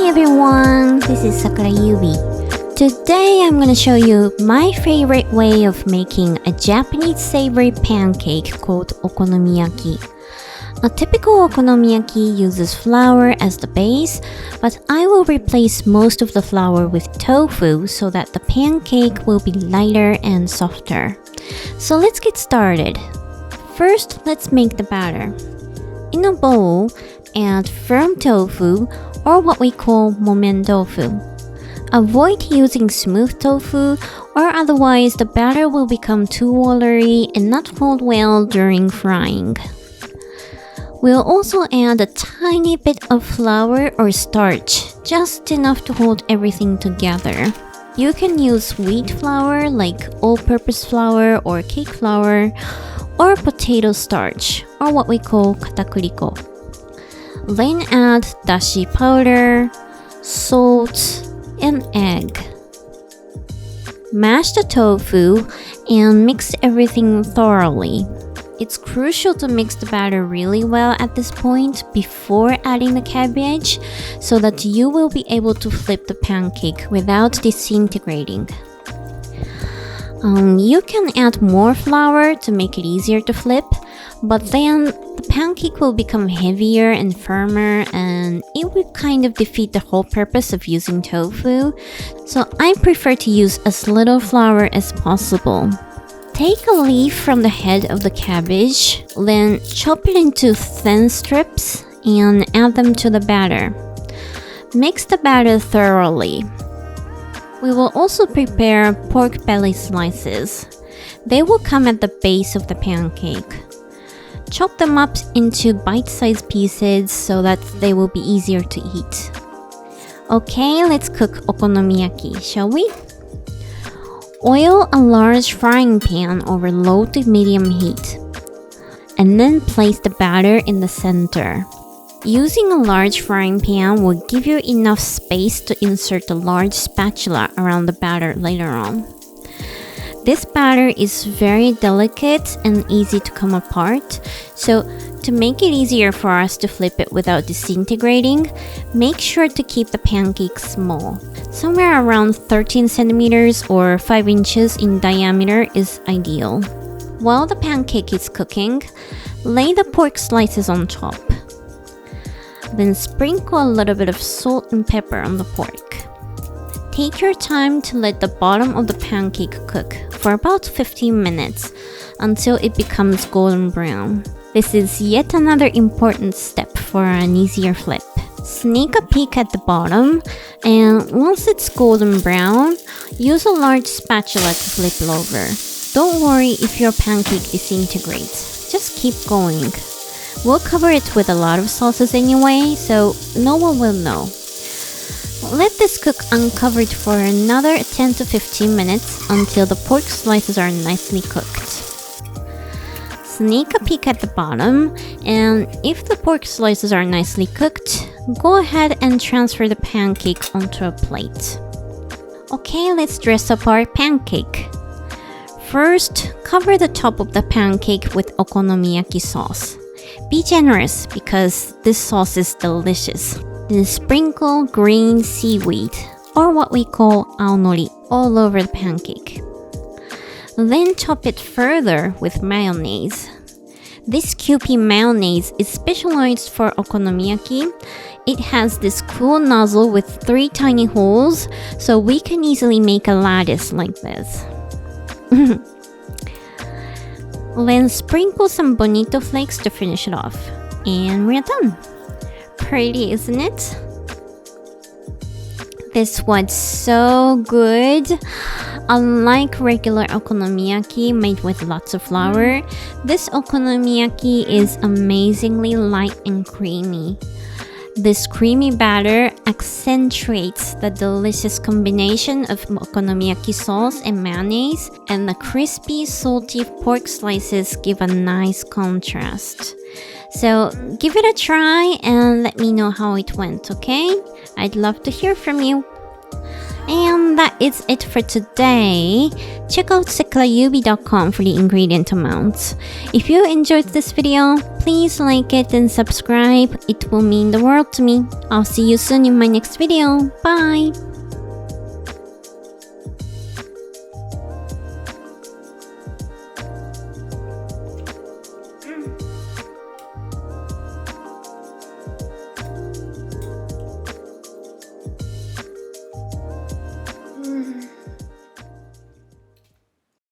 Hi everyone, this is Sakura Yubi. Today I'm going to show you my favorite way of making a Japanese savory pancake called Okonomiyaki. A typical Okonomiyaki uses flour as the base, but I will replace most of the flour with tofu so that the pancake will be lighter and softer. So let's get started. First, let's make the batter. In a bowl, add firm tofu or what we call momen tofu. Avoid using smooth tofu or otherwise the batter will become too watery and not hold well during frying. We'll also add a tiny bit of flour or starch, just enough to hold everything together. You can use wheat flour like all-purpose flour or cake flour, or potato starch, or what we call katakuriko. Then add dashi powder, salt, and egg. Mash the tofu and mix everything thoroughly. It's crucial to mix the batter really well at this point before adding the cabbage so that you will be able to flip the pancake without disintegrating. You can add more flour to make it easier to flip, but then the pancake will become heavier and firmer and it will kind of defeat the whole purpose of using tofu. So I prefer to use as little flour as possible. Take a leaf from the head of the cabbage, then chop it into thin strips and add them to the batter. Mix the batter thoroughly. We will also prepare pork belly slices. They will come at the base of the pancake. Chop them up into bite-sized pieces so that they will be easier to eat. Okay, let's cook okonomiyaki, shall we? Oil a large frying pan over low to medium heat. And then place the batter in the center. Using a large frying pan will give you enough space to insert a large spatula around the batter later on. This batter is very delicate and easy to come apart, so to make it easier for us to flip it without disintegrating, make sure to keep the pancake small. Somewhere around 13 centimeters or 5 inches in diameter is ideal. While the pancake is cooking, lay the pork slices on top. Then sprinkle a little bit of salt and pepper on the pork. Take your time to let the bottom of the pancake cook for about 15 minutes until it becomes golden brown. This is yet another important step for an easier flip. Sneak a peek at the bottom, and once it's golden brown, use a large spatula to flip it over. Don't worry if your pancake disintegrates. Just keep going. We'll cover it with a lot of sauces anyway, so no one will know. Let this cook uncovered for another 10 to 15 minutes until the pork slices are nicely cooked. Sneak a peek at the bottom, and if the pork slices are nicely cooked, go ahead and transfer the pancake onto a plate. Okay, let's dress up our pancake. First, cover the top of the pancake with okonomiyaki sauce. Be generous because this sauce is delicious. Then sprinkle green seaweed, or what we call aonori, all over the pancake. Then top it further with mayonnaise. This Kewpie mayonnaise is specialized for okonomiyaki. It has this cool nozzle with 3 tiny holes, so we can easily make a lattice like this. Then sprinkle some bonito flakes to finish it off. And we're done. Pretty, isn't it? This was so good. Unlike regular okonomiyaki made with lots of flour, this okonomiyaki is amazingly light and creamy. This creamy batter accentuates the delicious combination of okonomiyaki sauce and mayonnaise, and the crispy, salty pork slices give a nice contrast. So give it a try and let me know how it went, okay? I'd love to hear from you. And that is it for today. Check out sakurayubi.com for the ingredient amounts. If you enjoyed this video, please like it and subscribe. It will mean the world to me. I'll see you soon in my next video. Bye!